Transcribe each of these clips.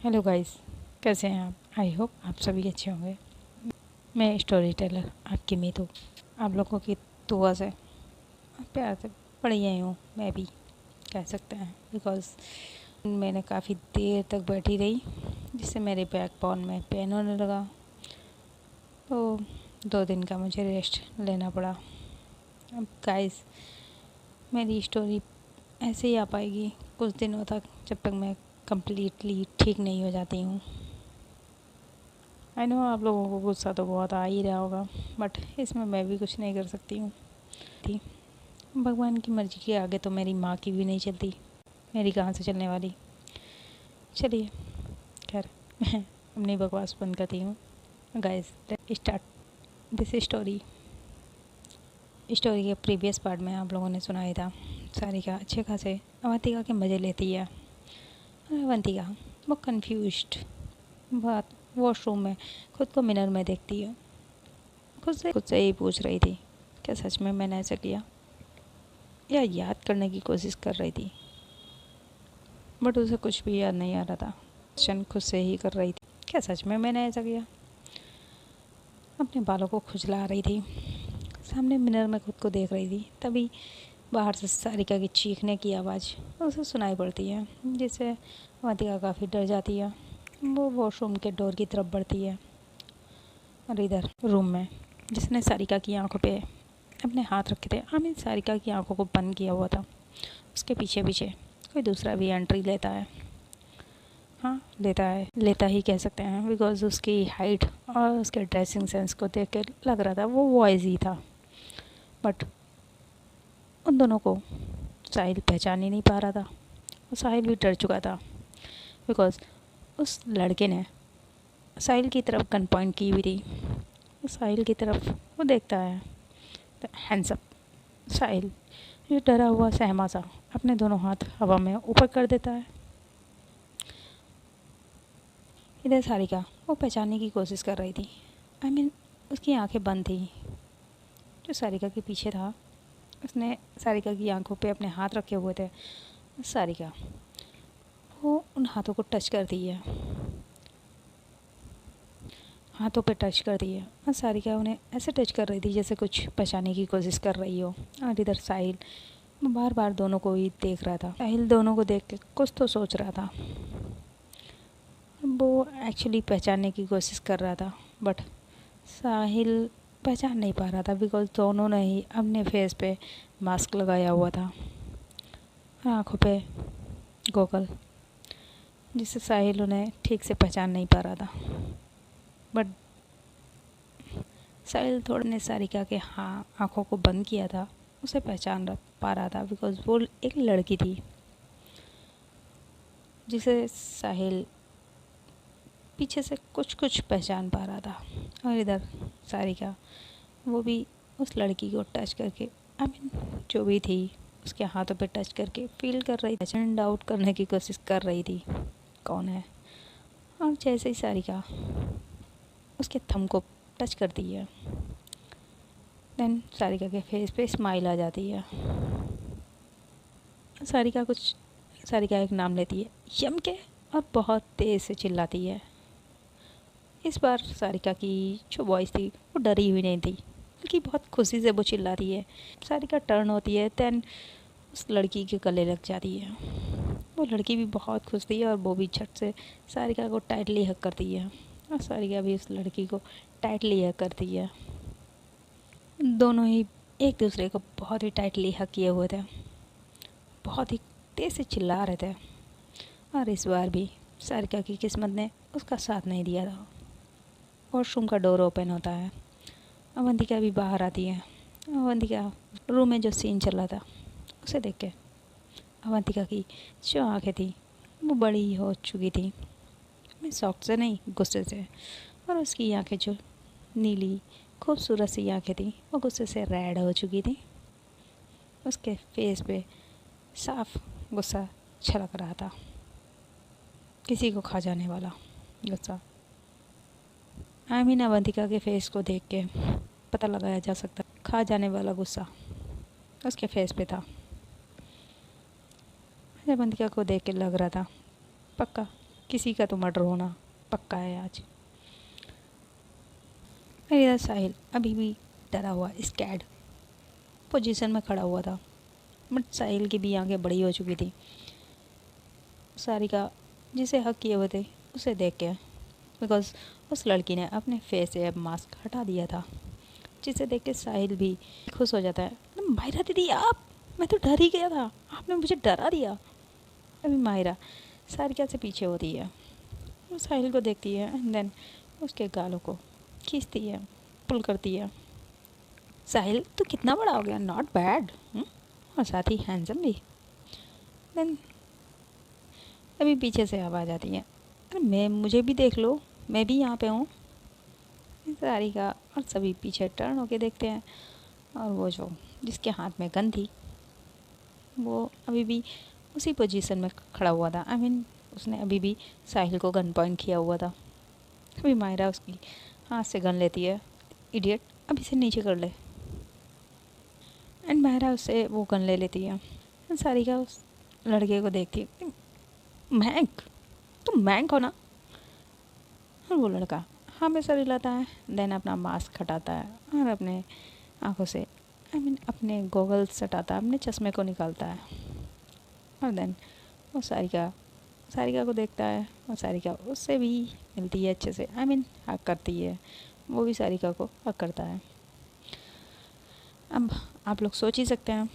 Hello guys, कैसे हैं आप? आई होप आप सभी अच्छे होंगे। मैं स्टोरी टेलर आपकी मीतू, आप लोगों की दुआ से प्यार से बढ़िया ही हूँ। मैं भी कह सकते हैं बिकॉज़ मैंने काफ़ी देर तक बैठी रही, जिससे मेरे बैक बोन में पेन होने लगा। तो 2 दिन का मुझे रेस्ट लेना पड़ा। अब गाइस, मेरी स्टोरी ऐसे ही आ पाएगी कुछ दिनों तक, जब तक मैं कम्प्लीटली ठीक नहीं हो जाती हूँ। आई नो आप लोगों को गुस्सा तो बहुत आ ही रहा होगा, बट इसमें मैं भी कुछ नहीं कर सकती हूँ। भगवान की मर्ज़ी के आगे तो मेरी माँ की भी नहीं चलती, मेरी कहाँ से चलने वाली। चलिए खैर, मैं अपनी बकवास बंद करती हूँ। गाइस, स्टार्ट दिस स्टोरी के प्रीवियस पार्ट में आप लोगों ने सुना ही था, सारिका अच्छे खासे अवंतिका के मज़े लेती है। और अवंतिका वो कन्फ्यूज्ड बात वॉशरूम में खुद को मिरर में देखती है। खुद से ही पूछ रही थी, क्या सच में मैंने ऐसा किया, या याद करने की कोशिश कर रही थी, बट उसे कुछ भी याद नहीं आ रहा था। क्वेश्चन खुद से ही कर रही थी, क्या सच में मैंने ऐसा किया। अपने बालों को खुजला रही थी, सामने मिरर में खुद को देख रही थी। तभी बाहर से सारिका की चीखने की आवाज़ उसे सुनाई पड़ती है, जिससे अवंतिका काफ़ी डर जाती है। वो वॉशरूम के डोर की तरफ बढ़ती है, और इधर रूम में जिसने सारिका की आंखों पे अपने हाथ रखे थे, आमिर सारिका की आंखों को बंद किया हुआ था, उसके पीछे पीछे कोई दूसरा भी एंट्री लेता है। हाँ, लेता ही कह सकते हैं, बिकॉज उसकी हाइट और उसके ड्रेसिंग सेंस को देख के लग रहा था वो बॉयज़ ही था। बट उन दोनों को साहिल पहचान ही नहीं पा रहा था, और साहिल भी डर चुका था, बिकॉज उस लड़के ने साहिल की तरफ गन पॉइंट की हुई थी। साहिल की तरफ वो देखता है तो हैंड्सअप साहिल, ये डरा हुआ सहमा सा, अपने दोनों हाथ हवा में ऊपर कर देता है। इधर सारिका वो पहचानने की कोशिश कर रही थी। आई मीन उसकी आंखें बंद थी। जो सारिका के पीछे था, उसने सारिका की आंखों पे अपने हाथ रखे हुए थे। सारिका वो उन हाथों को टच करती है, हाथों पे टच करती है, और सारिका उन्हें ऐसे टच कर रही थी जैसे कुछ पहचानने की कोशिश कर रही हो। और इधर साहिल बार बार दोनों को ही देख रहा था। साहिल दोनों को देख के कुछ तो सोच रहा था, वो एक्चुअली पहचानने की कोशिश कर रहा था, बट साहिल पहचान नहीं पा रहा था, बिकॉज दोनों ने ही अपने फेस पे मास्क लगाया हुआ था, आँखों पे गॉगल, जिससे साहिल उन्हें ठीक से पहचान नहीं पा रहा था। बट साहिल थोड़े ने सारिका के आँखों को बंद किया था, उसे पहचान पा रहा था, बिकॉज वो एक लड़की थी जिसे साहिल पीछे से कुछ कुछ पहचान पा रहा था। और इधर सारिका वो भी उस लड़की को टच करके, आई मीन जो भी थी उसके हाथों पे टच करके फील कर रही थी, फाइंड आउट करने की कोशिश कर रही थी कौन है। और जैसे ही सारिका उसके थंब को टच करती है, देन सारिका के फेस पे स्माइल आ जाती है। सारिका एक नाम लेती है, यम के, और बहुत तेज़ से चिल्लाती है। इस बार सारिका की जो वॉइस थी वो डरी हुई नहीं थी, बल्कि बहुत खुशी से वो चिल्लाती है। सारिका टर्न होती है, देन उस लड़की के गले लग जाती है। वो लड़की भी बहुत खुश थी, और वो भी झट से सारिका को टाइटली हग करती है, और सारिका भी उस लड़की को टाइटली हग करती है। दोनों ही एक दूसरे को बहुत ही टाइटली हग किए हुए थे, बहुत ही तेज़ से चिल्ला रहे थे। और इस बार भी सारिका की किस्मत ने उसका साथ नहीं दिया था। वॉशरूम का डोर ओपन होता है, अवंतिका भी बाहर आती है। अवंतिका रूम में जो सीन चल रहा था उसे देख के अवंतिका की जो आंखें थी वो बड़ी हो चुकी थी, मैं शौक से नहीं, गुस्से से। और उसकी आंखें जो नीली खूबसूरत सी आंखें थी वो गुस्से से रेड हो चुकी थी। उसके फेस पे साफ गुस्सा छलक रहा था, किसी को खा जाने वाला गुस्सा। आई मीन अवंतिका के फेस को देख के पता लगाया जा सकता, खा जाने वाला गुस्सा उसके फेस पे था। अवंतिका को देख के लग रहा था पक्का किसी का तो मर्डर होना पक्का है आज। मेरा साहिल अभी भी डरा हुआ स्कैड पोजीशन में खड़ा हुआ था, बट साहिल की भी आंखें बड़ी हो चुकी थी। सारिका जिसे हक किए हुए थे उसे देख के, बिकॉज उस लड़की ने अपने फेस से अब मास्क हटा दिया था, जिसे देख के साहिल भी खुश हो जाता है। मायरा दीदी आप, मैं तो डर ही गया था, आपने मुझे डरा दिया। अभी मायरा सारिका से पीछे होती है, वो साहिल को देखती है एंड देन उसके गालों को खींचती है, पुल करती है। साहिल तू कितना बड़ा हो गया, नॉट बैड, और साथ ही हैंडसम भी। देन अभी पीछे से आवाज़ आती है, अरे मैं, मुझे भी देख लो, मैं भी यहाँ पे हूँ। सारिका और सभी पीछे टर्न होके देखते हैं, और वो जो जिसके हाथ में गन थी वो अभी भी उसी पोजीशन में खड़ा हुआ था। आई मीन उसने अभी भी साहिल को गन पॉइंट किया हुआ था। अभी मायरा उसकी हाथ से गन लेती है, इडियट अभी से नीचे कर ले। एंड मायरा उससे वो गन ले लेती है। सारिका उस लड़के को देखती है, मैंक, तुम मैंक हो ना? और वो लड़का हाँ में सर हिलाता है, देन अपना मास्क हटाता है और अपने आँखों से आई मीन अपने गॉगल्स हटाता है, अपने चश्मे को निकालता है। और देन वो सारिका को देखता है, और सारिका उससे भी मिलती है अच्छे से, आई मीन हक करती है, वो भी सारिका को हक करता है। अब आप लोग सोच ही सकते हैं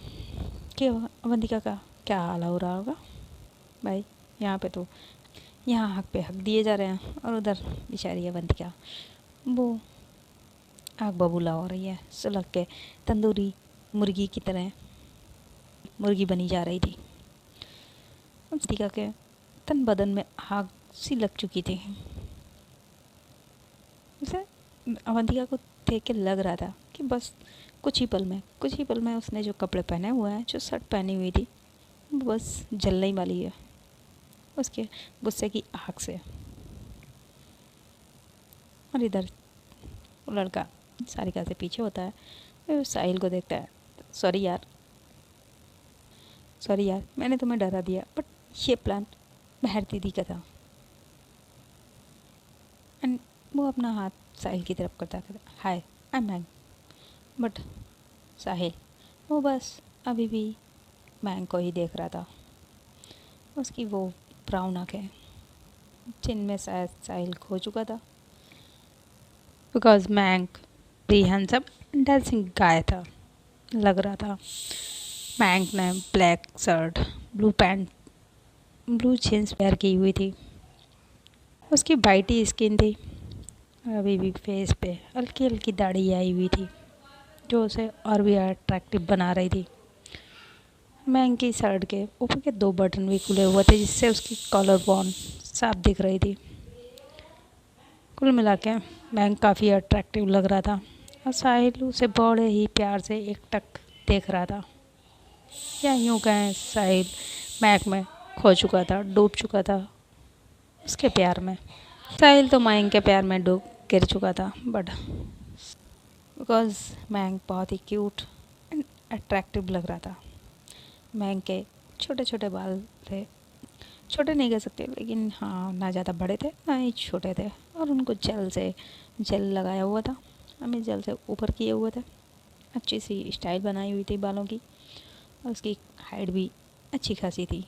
कि अवंतिका का क्या हाल हो रहा होगा। भाई यहाँ पे तो यहाँ हक पे हक दिए जा रहे हैं, और उधर बेचारी अवंतिका वो आग बबूला हो रही है, सुलग के तंदूरी मुर्गी की तरह मुर्गी बनी जा रही थी। अवंतिका के तन बदन में आग सी लग चुकी थी। उसे अवंतिका को देख के लग रहा था कि बस कुछ ही पल में उसने जो कपड़े पहने हुए हैं, जो शर्ट पहनी हुई थी, वो बस जलने ही वाली है उसके गुस्से की आग से। और इधर वो लड़का सारिका से पीछे होता है, फिर साहिल को देखता है, सॉरी यार मैंने तुम्हें डरा दिया, बट ये प्लान मेहर दीदी का था। एंड वो अपना हाथ साहिल की तरफ करता है, हाय आई एम मैंग। बट साहिल वो बस अभी भी मैंग को ही देख रहा था, उसकी वो ब्राउन आँखें जिनमें शायद साहिल खो चुका था, बिकॉज मैंग भी हैंडसम डांसिंग गाय था लग रहा था। मैंग ने black shirt, blue pant, blue jeans wear की हुई थी, उसकी वाइटी स्किन थी, अभी भी फेस पे हल्की हल्की दाढ़ी आई हुई थी जो उसे और भी अट्रैक्टिव बना रही थी। मैंग की शर्ट के ऊपर के 2 बटन भी खुले हुए थे, जिससे उसकी कॉलर बोन साफ दिख रही थी। कुल मिला के मैंग काफ़ी अट्रैक्टिव लग रहा था, और साहिल उसे बड़े ही प्यार से एकटक देख रहा था, या यूँ कहें साहिल मैंग में खो चुका था, डूब चुका था उसके प्यार में। साहिल तो मैंग के प्यार में डूब गिर चुका था, बट बिकॉज मैंग बहुत ही क्यूट एंड अट्रैक्टिव लग रहा था। मैंग के छोटे छोटे बाल थे, छोटे नहीं कह सकते, लेकिन हाँ ना ज़्यादा बड़े थे ना ही छोटे थे, और उनको जेल लगाया हुआ था, हमें जेल से ऊपर किए हुए थे। अच्छी सी स्टाइल बनाई हुई थी बालों की, और उसकी हाइट भी अच्छी खासी थी,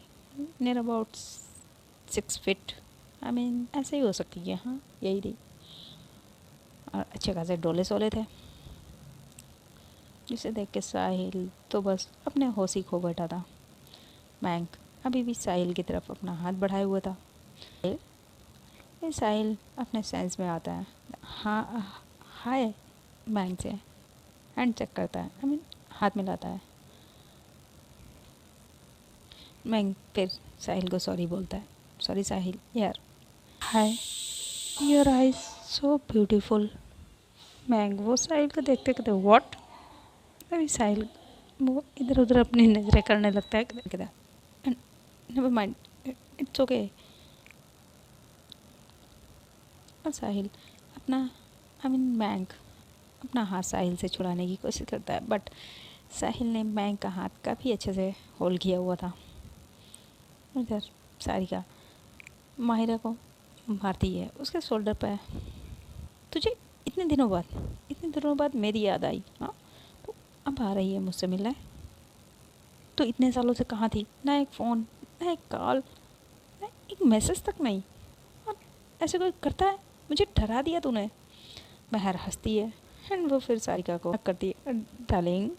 near about 6 feet, I mean ऐसे ही हो सकती है, हाँ यही थी। और अच्छे खासे डोले सोले थे, जिसे देख के साहिल तो बस अपने होश ही खो बैठा था। मैंग अभी भी साहिल की तरफ अपना हाथ बढ़ाए हुआ था। फिर साहिल अपने सेंस में आता है, हाँ हाय मैंग से हैंड चेक करता है, आई मीन हाथ मिलाता है। मैंग फिर साहिल को सॉरी बोलता है, सॉरी साहिल यार, हाय योर आइज सो ब्यूटीफुल। मैंग वो साहिल को देखते कहते व्हाट। अभी साहिल वो इधर उधर अपनी नज़रें करने लगता है, कहता है नेवर माइंड इट्स ओके। और साहिल अपना आई मीन मैंग अपना हाथ साहिल से छुड़ाने की कोशिश करता है, बट साहिल ने मैंग का हाथ काफ़ी अच्छे से होल्ड किया हुआ था। उधर सारिका माहिरा को मारती है उसके शोल्डर पे। तुझे इतने दिनों बाद मेरी याद आई, हाँ? तो अब आ रही है मुझसे मिलने? तो इतने सालों से कहाँ थी? ना एक फ़ोन, ना एक कॉल, ना एक मैसेज तक नहीं। और ऐसे कोई करता है? मुझे डरा दिया तूने। महर हंसती है एंड वो फिर सारिका को करती है, डार्लिंग।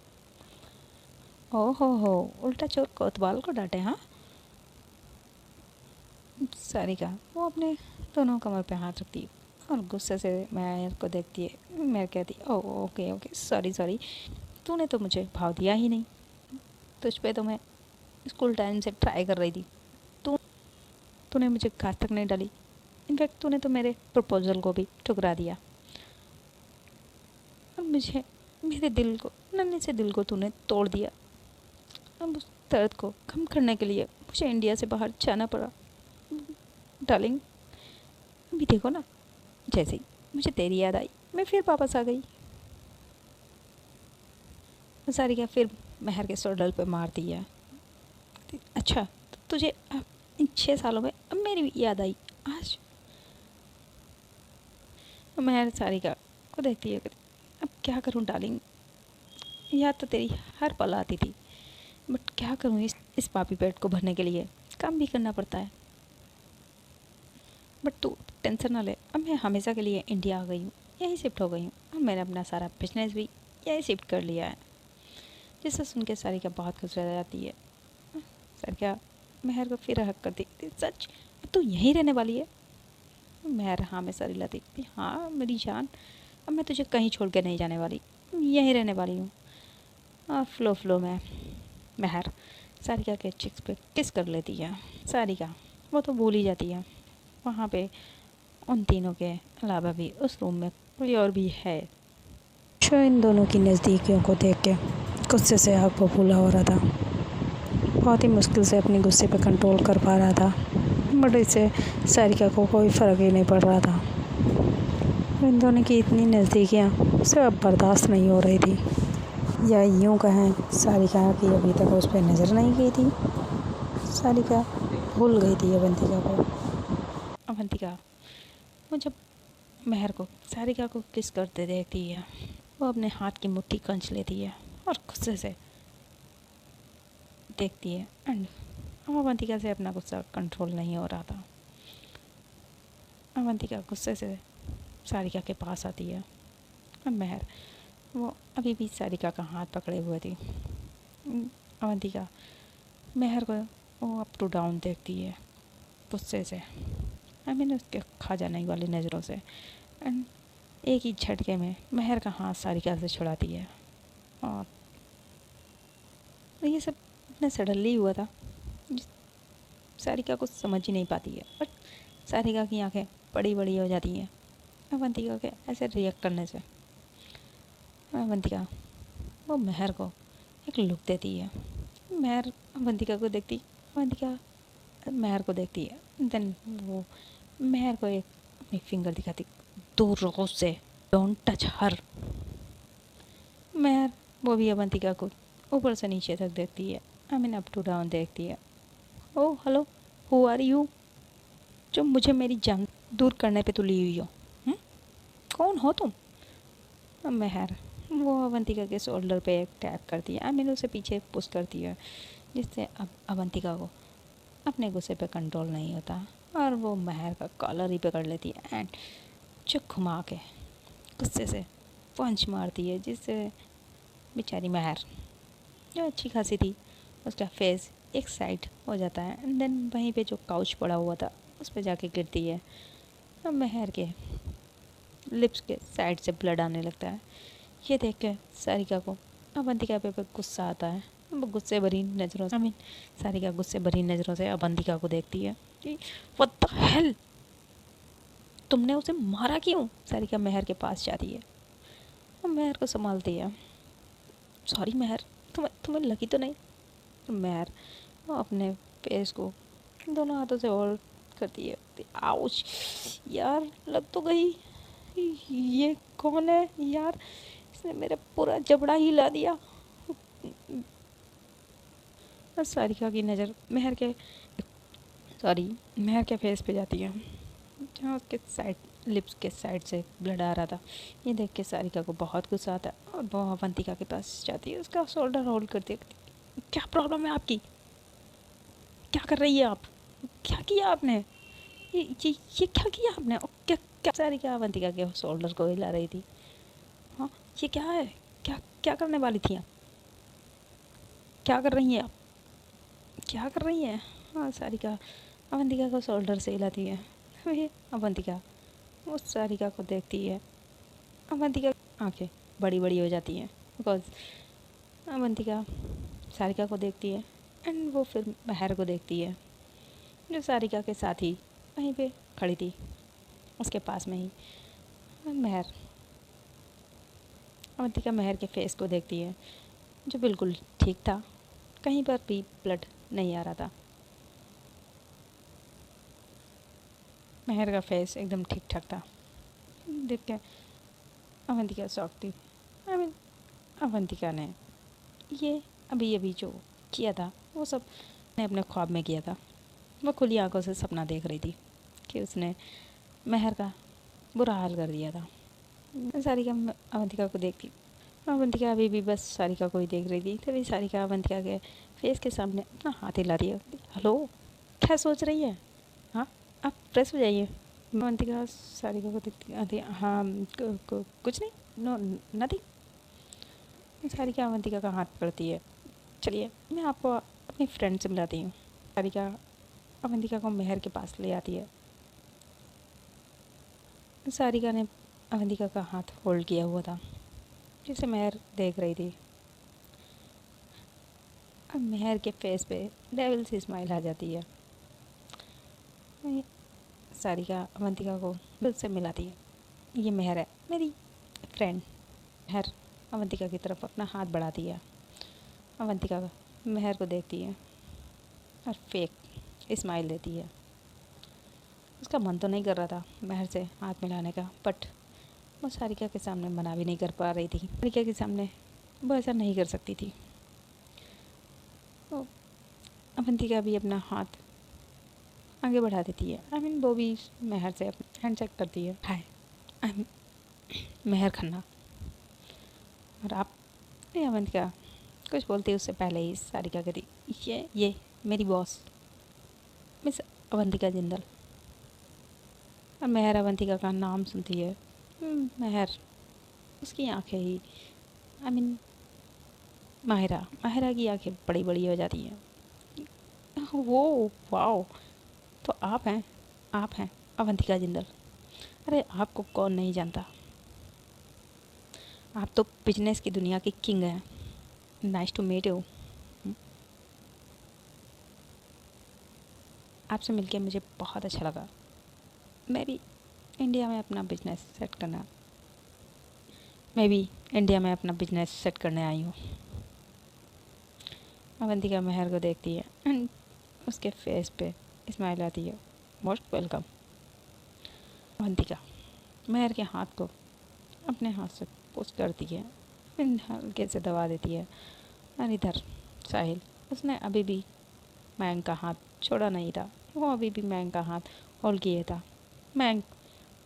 हो, उल्टा चोर कोतवाल को डांटे, हाँ? सारिका वो अपने दोनों कमर पे हाथ रखती है और गुस्से से महर को देखती है। महर कहती है, ओह ओके सॉरी, तूने तो मुझे भाव दिया ही नहीं। तुझ पे तो मैं स्कूल टाइम से ट्राई कर रही थी। तू तूने मुझे घात तक नहीं डाली। इनफैक्ट तूने तो मेरे प्रपोजल को भी ठुकरा दिया और मुझे, मेरे दिल को, नन्हे से दिल को तूने तोड़ दिया। अब उस दर्द को कम करने के लिए मुझे इंडिया से बाहर जाना पड़ा। डार्लिंग, अभी देखो ना, जैसे ही मुझे तेरी याद आई मैं फिर वापस आ गई। सारिका फिर महर के शोल्डर पे मारती है। अच्छा, तो तुझे अब इन 6 सालों में अब मेरी भी याद आई आज? महर सारिका को देखती है, अब क्या करूं डार्लिंग? याद तो तेरी हर पल आती थी, बट क्या करूं, इस पापी पेट को भरने के लिए काम भी करना पड़ता है। बट तू टेंशन ना ले, अब मैं हमेशा के लिए इंडिया आ गई हूँ, यहीं शिफ्ट हो गई हूँ और मैंने अपना सारा बिजनेस भी यहीं शिफ्ट कर लिया है। जिसे सुन के सारिका बहुत खुश रह जाती है। सारिका महर को फिर हक करती, सच अब तू यहीं रहने वाली है? महर हाँ में सर हिलाती, हाँ मेरी जान, अब मैं तुझे कहीं छोड़ के नहीं जाने वाली, यहीं रहने वाली हूँ। और फ्लो में महर सारिका के चिक्स पे किस कर लेती है। सारिका वो तो भूल ही जाती है वहाँ पे उन तीनों के अलावा भी उस रूम में कोई और भी है। शो इन दोनों की नज़दीकियों को देख के गुस्से से आग बबूला हो रहा था। बहुत ही मुश्किल से अपने गुस्से पे कंट्रोल कर पा रहा था, बट इससे सारिका को कोई फ़र्क ही नहीं पड़ रहा था। इन दोनों की इतनी नज़दीकियाँ उसे अब बर्दाश्त नहीं हो रही थी, या यूँ कहें सारिका की अभी तक उस पर नज़र नहीं गई थी। सारिका भूल गई थी अवंतिका को। अवंतिका वो जब महर को सारिका को किस करते देखती है, वो अपने हाथ की मुट्ठी कंच लेती है और गुस्से से देखती है। एंड अवंतिका से अपना गुस्सा कंट्रोल नहीं हो रहा था। अवंतिका गुस्से से सारिका के पास आती है और महर वो अभी भी सारिका का हाथ पकड़े हुए थी। अवंतिका महर को वो अप टू डाउन देखती है गुस्से से, उसके खा जाने वाली नज़रों से। एंड एक ही झटके में महर का हाथ सारिका से छुड़ाती है। और ये सब इतना सडनली हुआ था, सारिका कुछ समझ ही नहीं पाती है, बट सारिका की आंखें बड़ी बड़ी हो जाती हैं अवंतिका के ऐसे रिएक्ट करने से। अवंतिका वो महर को एक लुक देती है। महर अवंतिका को देखती, अवंतिका महर को देखती है। देन वो महर को एक अपनी फिंगर दिखाती, दूर रहो उससे, डोंट टच हर। महर वो भी अवंतिका को ऊपर से नीचे तक देखती है, अप टू डाउन देखती है। Oh hello, who are you? जो मुझे मेरी जान दूर करने पे तुली हुई हो, कौन हो तुम? महर वो अवंतिका के शोल्डर पे एक टैप करती है, उसे पीछे पुश करती है, जिससे अब अवंतिका को अपने गुस्से पे कंट्रोल नहीं होता और वो महर का कॉलर ही पकड़ लेती है एंड चुप घुमा के गुस्से से पंच मारती है, जिससे बेचारी महर जो अच्छी खासी थी उसका फेस एक साइड हो जाता है एंड देन वहीं पे जो काउच पड़ा हुआ था उस पर जाके गिरती है और महर के लिप्स के साइड से ब्लड आने लगता है। ये देख के सारिका को अवंतिका पे गुस्सा आता है। वो गुस्से भरी नज़रों से सारिका गुस्से भरी नज़रों से अवंतिका को देखती है कि व्हाट द हेल, तुमने उसे मारा क्यों? सारिका महर के पास जाती है और महर को संभालती है। सॉरी महर, तुम्हें लगी तो नहीं? महर वो अपने फेस को दोनों हाथों से होल्ड करती है। आउच यार, लग तो गई। ये कौन है यार, इसने मेरा पूरा जबड़ा ही हिला दिया। सारिका की नज़र महर के सॉरी महर के फेस पे जाती है जहाँ उसके साइड लिप्स के साइड से ब्लड आ रहा था। ये देख के सारिका को बहुत गुस्सा आता है और वो अवंतिका के पास जाती है, उसका शोल्डर होल्ड करती है। क्या प्रॉब्लम है आपकी? क्या कर रही है आप? क्या किया आपने? ये क्या किया आपने? और क्या क्या सारिका अवंतिका के शोल्डर को हिला रही थी। हाँ, ये क्या है? क्या क्या करने वाली थी आप? क्या कर रही हैं आप? क्या कर रही हैं? हाँ, सारिका अवंतिका को शोल्डर से हिलाती है। वही अवंतिका उस सारिका को देखती है। अवंतिका आंखें बड़ी बड़ी हो जाती हैं बिकॉज अवंतिका सारिका को देखती है एंड वो फिर महर को देखती है जो सारिका के साथ ही वहीं पे खड़ी थी, उसके पास में ही। महर अवंतिका महर के फेस को देखती है जो बिल्कुल ठीक था, कहीं पर भी ब्लड नहीं आ रहा था। महर का फेस एकदम ठीक ठाक था। देख के अवंतिका शॉक थी। अवंतिका ने ये अभी अभी जो किया था वो सब ने अपने ख्वाब में किया था। वो खुली आंखों से सपना देख रही थी कि उसने महर का बुरा हाल कर दिया था। सारिका अवंतिका को देखती, अवंतिका अभी भी बस सारिका को ही देख रही थी। तभी सारिका अवंतिका के फेस के सामने अपना हाथ हिला रही है। हेलो, क्या सोच रही है? हाँ, आप फ्रेश हो जाइए। अवंतिका सारिका को देखती आती, हाँ कुछ नहीं, नो नथिंग। सारिका अवंतिका का हाथ पकड़ती है। चलिए मैं आपको अपनी फ्रेंड से मिलाती हूँ। सारिका अवंतिका को महर के पास ले आती है। सारिका ने अवंतिका का हाथ होल्ड किया हुआ था जिसे महर देख रही थी। अब महर के फेस पे डेविल सी स्माइल आ जाती है। सारिका अवंतिका को दिल से मिलाती है। ये महर है, मेरी फ्रेंड। महर अवंतिका की तरफ अपना हाथ बढ़ाती है। अवंतिका महर को देखती है और फेक स्माइल देती है। उसका मन तो नहीं कर रहा था महर से हाथ मिलाने का, बट वो सारिका के सामने मना भी नहीं कर पा रही थी। सारिका के सामने वो ऐसा नहीं कर सकती थी। तो अवंतिका भी अपना हाथ आगे बढ़ा देती है। वो भी महर से हैंडशेक करती है। हाय, आई एम महर खन्ना। और आप? अवंतिका कुछ बोलती उससे पहले ही सारिका कहती, ये मेरी बॉस मिस अवंतिका जिंदल। और महर अवंतिका का नाम सुनती है। महर उसकी आंखें ही माहिरा की आंखें बड़ी बड़ी हो जाती हैं। वो वाओ, तो आप हैं अवंतिका जिंदल। अरे आपको कौन नहीं जानता, आप तो बिजनेस की दुनिया की किंग हैं। Nice to meet you. आपसे मिलके मुझे बहुत अच्छा लगा। मैं भी इंडिया में अपना बिजनेस सेट करने आई हूँ। अवंतिका महर को देखती है एंड उसके फेस पे स्माइल आती है। Most welcome. अवंतिका महर के हाथ को अपने हाथ से पुश करती है, हल्के से दबा देती है। और इधर साहिल, उसने अभी भी मैंग का हाथ छोड़ा नहीं था। वो अभी भी मैंग का हाथ होल्ड किए था। मैंग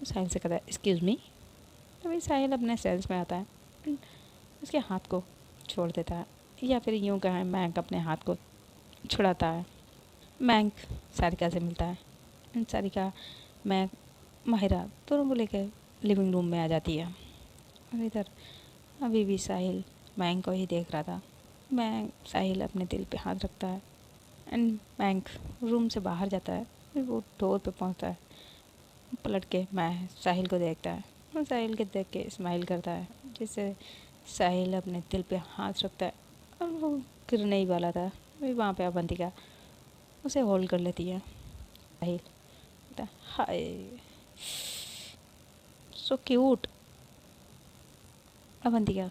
साहिल से कहता है, एक्सक्यूज़ मी। तभी साहिल अपने सेल्स में आता है, उसके हाथ को छोड़ देता है, या फिर यूँ कहें मैंग अपने हाथ को छुड़ाता है। मैंग सारिका से मिलता है। सारिका मैंग माहिरा दोनों को लेकर लिविंग रूम में आ जाती है। और इधर अभी भी साहिल मैंग को ही देख रहा था। मैंग साहिल अपने दिल पे हाथ रखता है एंड मैंग रूम से बाहर जाता है। फिर वो डोर पे पहुंचता है, पलट के मैं साहिल को देखता है और साहिल के देख के स्माइल करता है, जिससे साहिल अपने दिल पे हाथ रखता है और वो गिरने ही वाला था। फिर वहाँ पे अवंतिका उसे होल्ड कर लेती है। साहिल कहता है, हाय सो क्यूट। अवंतिका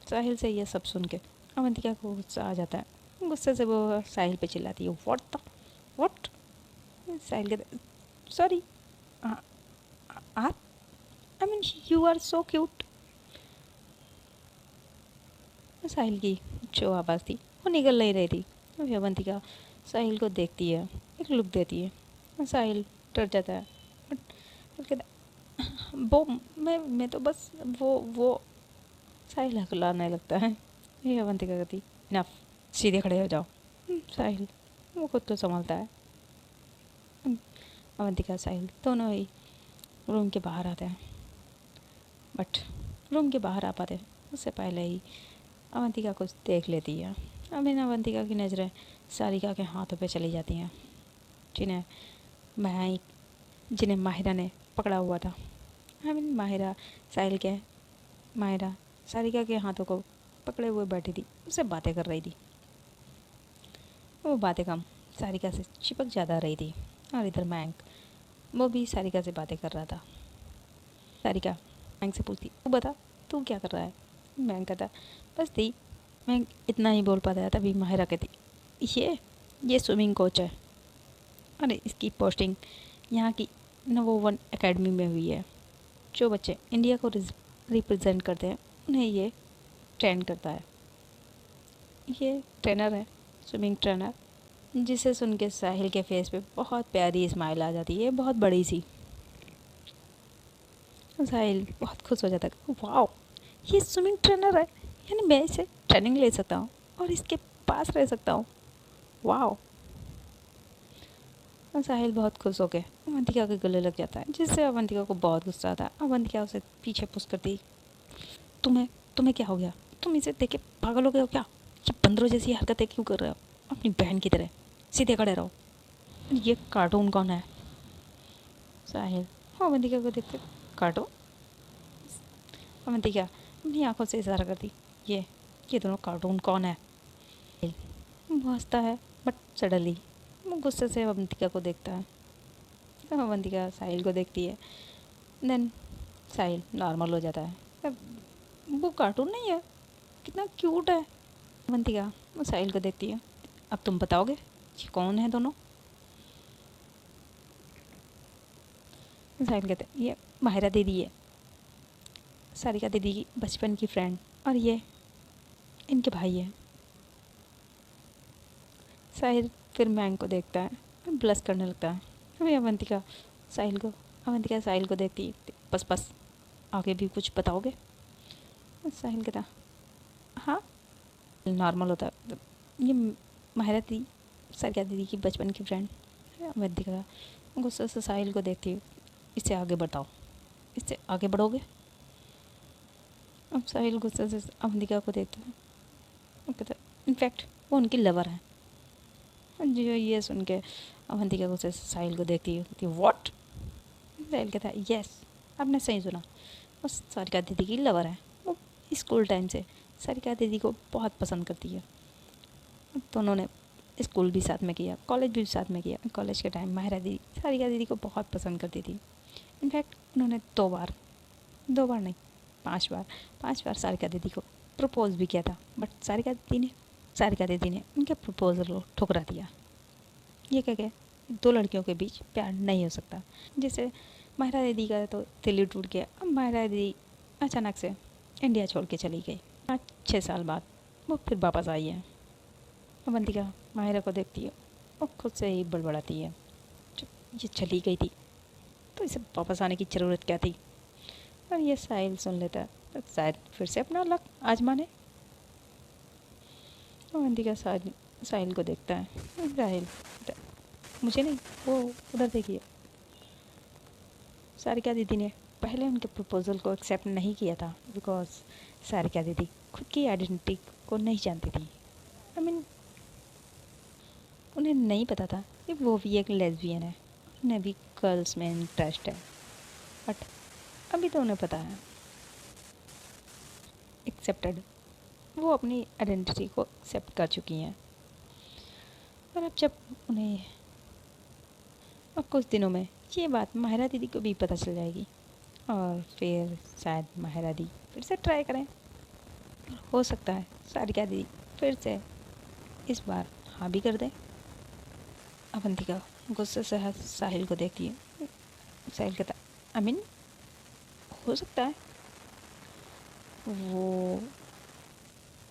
साहिल से ये सब सुन के अवंतिका को गुस्सा आ जाता है। गुस्से से वो साहिल पे चिल्लाती है, व्हाट। साहिल कहता है, सॉरी आप, यू आर सो क्यूट। साहिल की जो आवाज़ थी वो निकल नहीं रही थी। अभी अवंतिका साहिल को देखती है एक लुक देती है और साहिल डर जाता है। बट फिर कहता है वो मैं तो बस वो साहिल हकलाने लगता है। ये अवंतिका कहती इनफ, सीधे खड़े हो जाओ। साहिल वो खुद को संभालता है। अवंतिका साहिल दोनों ही रूम के बाहर आते हैं। बट रूम के बाहर आ पाते उससे पहले ही अवंतिका कुछ देख लेती है। अब इन अवंतिका की नज़रें सारिका के हाथों पे चली जाती हैं, जिन्हें जिन्हें माहिरा ने पकड़ा हुआ था। आई मीन माहिरा सारिका के हाथों को पकड़े हुए बैठी थी, उससे बातें कर रही थी। वो बातें कम सारिका से चिपक ज़्यादा रही थी। और इधर मयंक वो भी सारिका से बातें कर रहा था। सारिका मयंक से पूछती तू बता तू क्या कर रहा है। मयंक कहता बस थी। मैं इतना ही बोल पाता था तभी माहिरा कहती ये स्विमिंग कोच है और इसकी पोस्टिंग यहाँ की नवोवन एकेडमी में हुई है। जो बच्चे इंडिया को रिप्रेजेंट करते हैं उन्हें ये ट्रेन करता है। ये ट्रेनर है, स्विमिंग ट्रेनर। जिसे सुन के साहिल के फेस पे बहुत प्यारी स्माइल आ जाती है, बहुत बड़ी सी। साहिल बहुत खुश हो जाता है, वाह ये स्विमिंग ट्रेनर है, यानी मैं इसे ट्रेनिंग ले सकता हूँ और इसके पास रह सकता हूँ, वाह। और साहिल बहुत खुश हो गए अवंतिका के गले लग जाता है, जिससे अवंतिका को बहुत गुस्सा आता है। अवंतिका उसे पीछे पुश करती, तुम्हें क्या हो गया, तुम इसे देख के पागल हो गए हो क्या, ये बंदरों जैसी हरकतें क्यों कर रहे हो, अपनी बहन की तरह सीधे खड़े रहो। ये कार्टून कौन है। साहिल अवंतिका को देखते कार्टून। अवंतिका अपनी आंखों से इशारा करती ये दोनों कार्टून कौन है। वो हंसता है बट सडनली वो गुस्से से अवंतिका को देखता है। तो अवंतिका साहिल को देखती है, देन साहिल नॉर्मल हो जाता है। अब वो कार्टून नहीं है, कितना क्यूट है। अवंतिका वो साहिल को देखती है, अब तुम बताओगे ये कौन है दोनों। साहिल कहते हैं ये माहिरा दीदी है, सारिका दीदी की बचपन की फ्रेंड, और ये इनके भाई है। साहिल फिर मैंग को देखता है, ब्लश करने लगता है। अभी अवंतिका साहिल को देखती है, बस आगे भी कुछ बताओगे। साहिल कहता हाँ, नॉर्मल होता है, ये माहिरा दी सारिका दीदी की बचपन की फ्रेंड। अवंतिका गुस्से से साहिल को देखती है, इससे आगे बढ़ाओ, इससे आगे बढ़ोगे। अब साहिल गुस्से से अवंतिका को देखता है, वो कहता इनफैक्ट वो उनकी लवर है। जो ये सुन के अवंतिका गुस्से से साहिल को देखती है, व्हाट। साहिल कहता है यस, आपने सही सुना, वो सारिका दीदी की लवर है। वो स्कूल टाइम से सारिका दीदी को बहुत पसंद करती है। दोनों ने स्कूल भी साथ में किया, कॉलेज भी साथ में किया। कॉलेज के टाइम माहिरा दीदी सारिका दीदी को बहुत पसंद करती थी। इनफैक्ट उन्होंने दो बार नहीं 5 बार सारिका दीदी को प्रपोज भी किया था, बट सारिका दीदी ने उनके प्रपोजल को ठुकरा दिया। ये कह के दो लड़कियों के बीच प्यार नहीं हो सकता। जैसे माहिरा दीदी का तो दिल ही टूट गया। अब माहिरा दीदी अचानक से इंडिया छोड़ के चली गई। 5-6 साल बाद वो फिर वापस आई है। अवंतिका माहिरा को देखती है और खुद से ही बड़बड़ाती है, जब ये चली गई थी तो इसे वापस आने की ज़रूरत क्या थी। और ये साहिल सुन लेता है तो शायद फिर से अपना लक आजमाने। अवंतिका साहिल को देखता है, साहिल मुझे नहीं, वो उधर देखिए। सारिका दीदी ने पहले उनके प्रपोज़ल को एक्सेप्ट नहीं किया था बिकॉज सारिका दीदी खुद की आइडेंटिटी को नहीं जानती थी। आई मीन उन्हें नहीं पता था कि वो भी एक लेस्बियन है, उन्हें भी गर्ल्स में इंटरेस्ट है। बट अभी तो उन्हें पता है, एक्सेप्टेड, वो अपनी आइडेंटिटी को एक्सेप्ट कर चुकी हैं। और अब कुछ दिनों में ये बात माहिरा दीदी को भी पता चल जाएगी और फिर शायद माहिरा दीदी फिर से ट्राई करें। हो सकता है सारिका दीदी फिर से इस बार हाँ भी कर दें। अवंतिका गुस्से से साहिल को देखती है। साहिल कहता आई मीन हो सकता है वो,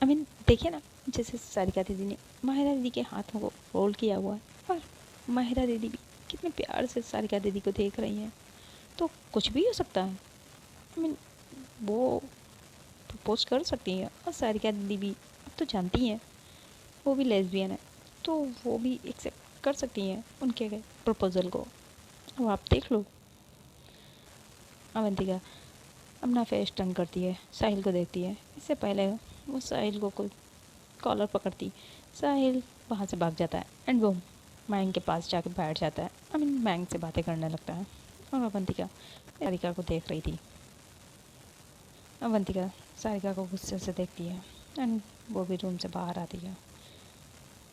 आई मीन देखिए ना, जैसे सारिका दीदी ने माहिरा दीदी के हाथों को रोल किया हुआ है और माहिरा दीदी भी कितने प्यार से सारिका दीदी को देख रही हैं। तो कुछ भी हो सकता है। आई मीन वो प्रपोज कर सकती हैं और सारिका दीदी भी अब तो जानती हैं वो भी लेस्बियन है, तो वो भी एक्सेप्ट कर सकती हैं उनके प्रपोज़ल को। अब आप देख लो। अवंतिका अपना फेस टर्न करती है, साहिल को देखती है। इससे पहले वो साहिल को कोई कॉलर पकड़ती, साहिल वहाँ से भाग जाता है एंड वो मैंग के पास जाके बैठ जाता है। आई मीन मैंग से बातें करने लगता है। और अवंतिका सारिका को देख रही थी। अवंतिका सारिका को गुस्से से देखती है एंड वो भी रूम से बाहर आती है।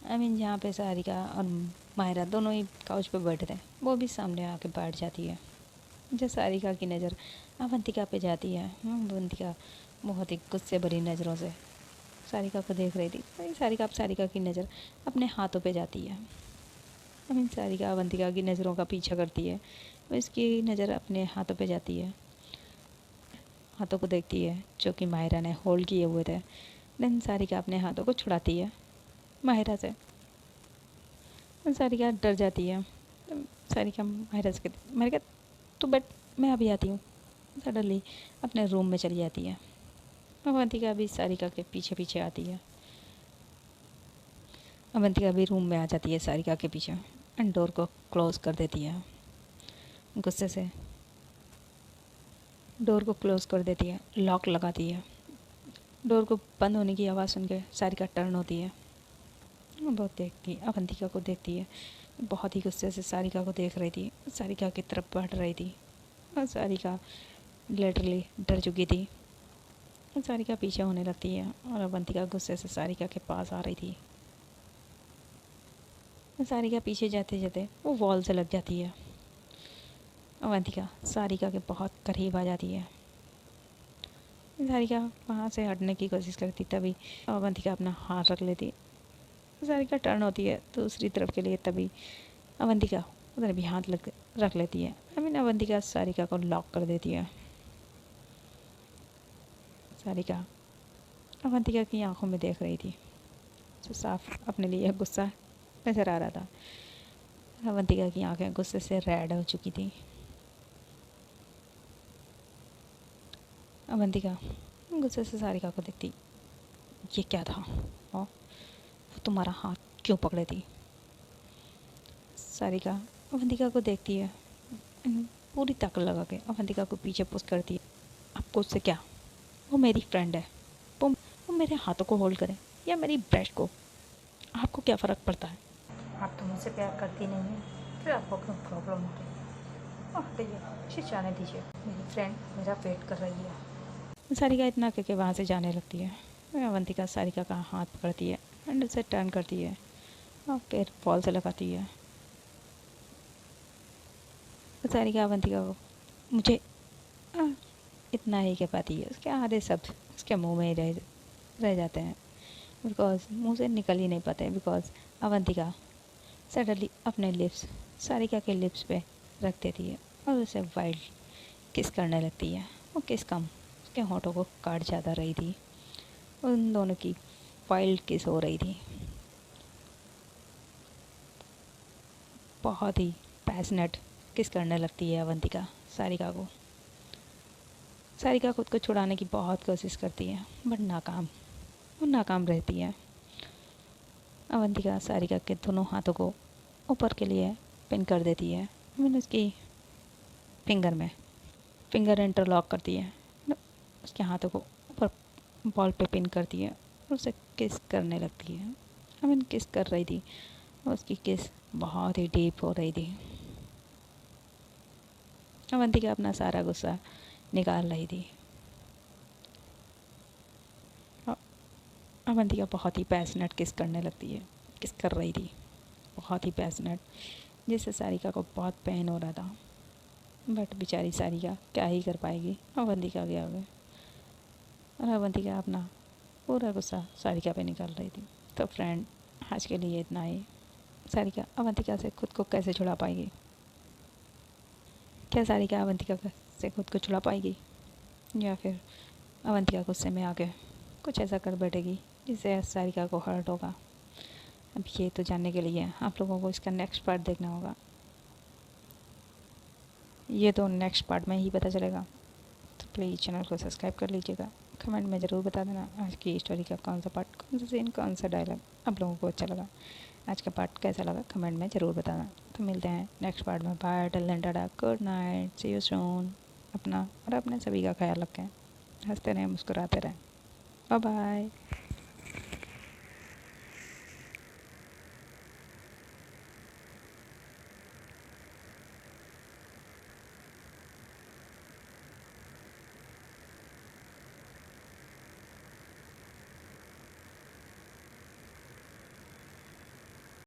आई मीन जहाँ पे सारिका और माहिरा दोनों ही काउच पे बैठे थे, वो भी सामने आके बैठ जाती है। जब सारिका की नज़र अवंतिका पे जाती है, अवंतिका बहुत ही गुस्से भरी नज़रों से सारिका को देख रही थी। वही सारिका की नज़र अपने हाथों पे जाती है। आई मीन सारिका अवंतिका की नज़रों का पीछा करती है, उसकी नज़र अपने हाथों पे जाती है। हाथों को देखती है जो कि माहिरा ने होल्ड किए हुए थे। देन सारिका अपने हाथों को छुड़ाती है माहिरा से। सारिका डर जाती है। सारिका माहिरा से कहती, माहिरा तो बट मैं अभी आती हूँ। सडनली अपने रूम में चली जाती है। अवंतिका भी सारिका के पीछे पीछे आती है। अवंतिका भी रूम में आ जाती है सारिका के पीछे एंड डोर को क्लोज़ कर देती है। गुस्से से डोर को क्लोज़ कर देती है, लॉक लगाती है। डोर को बंद होने की आवाज़ सुन के सारिका टर्न होती है। बहुत देखती है, अवंतिका को देखती है। बहुत ही गुस्से से सारिका को देख रही थी, सारिका की तरफ बढ़ रही थी और सारिका लिटरली डर चुकी थी। सारिका पीछे होने लगती है और अवंतिका गुस्से से सारिका के पास आ रही थी। सारिका पीछे जाते जाते वो वॉल से लग जाती है। अवंतिका सारिका के बहुत करीब आ जाती है। सारिका वहाँ से हटने की कोशिश करती, तभी अवंतिका अपना हाथ रख लेती। सारिका टर्न होती है दूसरी तरफ के लिए, तभी अवंतिका उधर भी हाथ रख लेती है। आई मीन अवंतिका सारिका को लॉक कर देती है। सारिका अवंतिका की आंखों में देख रही थी, तो साफ अपने लिए गुस्सा नज़र आ रहा था। अवंतिका की आंखें गुस्से से रेड हो चुकी थी। अवंतिका गुस्से से सारिका को देखती, ये क्या था और वो तुम्हारा हाथ क्यों पकड़े थी। सारिका अवंतिका को देखती है, पूरी ताकत लगा के अवंतिका को पीछे पुश करती है। आपको उससे क्या, वो मेरी फ्रेंड है, वो मेरे हाथों को होल्ड करे या मेरी ब्रेस्ट को, आपको क्या फ़र्क पड़ता है। आप तो मुझसे प्यार करती नहीं हैं, फिर आपको क्यों प्रॉब्लम हो रही है। हटाइए, शीश जाने दीजिए, मेरी फ्रेंड मेरा वेट कर रही है। सारिका इतना कह के वहाँ से जाने लगती है। अवंतिका सारिका का हाथ पकड़ती है एंड उसे टर्न करती है और फिर वॉल से लगाती है। सारिका अवंतिका को मुझे इतना ही कह पाती है। उसके आधे शब्द उसके मुंह में ही रह जाते हैं, बिकॉज मुंह से निकल ही नहीं पाते। बिकॉज अवंतिका सडनली अपने लिप्स सारिका के लिप्स पे रख देती है और उसे वाइल्ड किस करने लगती है। वो किस कम उसके होठों को काट ज़्यादा रही थी। उन दोनों की वाइल्ड किस हो रही थी। बहुत ही पैशनेट किस करने लगती है अवंतिका सारिका को। सारिका खुद को छुड़ाने की बहुत कोशिश करती है बट वो नाकाम रहती है। अवंतिका सारिका के दोनों हाथों को ऊपर के लिए पिन कर देती है। मैंने उसकी फिंगर इंटरलॉक करती है, उसके हाथों को ऊपर बॉल पे पिन करती है और उसे किस करने लगती है। आई मीन किस कर रही थी, उसकी किस बहुत ही डीप हो रही थी। अवंतिका अपना सारा गुस्सा निकाल रही थी। अवंतिका बहुत ही पैशनेट किस करने लगती है, किस कर रही थी बहुत ही पैशनेट, जिससे सारिका को बहुत पेन हो रहा था। बट बेचारी सारिका क्या ही कर पाएगी अवंतिका के आगे। और अवंतिका अपना पूरा गुस्सा सारिका पे निकाल रही थी। तो फ्रेंड, आज के लिए इतना ही। सारिका अवंतिका से खुद को कैसे छुड़ा पाएगी? क्या सारिका अवंतिका से खुद को छुड़ा पाएगी, या फिर अवंतिका गुस्से में आके कुछ ऐसा कर बैठेगी जिससे सारिका को हर्ट होगा? अब ये तो जानने के लिए आप लोगों को इसका नेक्स्ट पार्ट देखना होगा, ये तो नेक्स्ट पार्ट में ही पता चलेगा। तो प्लीज़ चैनल को सब्सक्राइब कर लीजिएगा। कमेंट में ज़रूर बता देना आज की स्टोरी का कौन सा पार्ट, कौन सा सीन, कौन सा डायलॉग आप लोगों को अच्छा लगा, आज का पार्ट कैसा लगा, कमेंट में ज़रूर बताना। तो मिलते हैं नेक्स्ट पार्ट में। Bye, till then tata, good night, see you soon. अपना और अपने सभी का ख्याल रखें, हंसते रहें, मुस्कुराते रहें। Bye bye.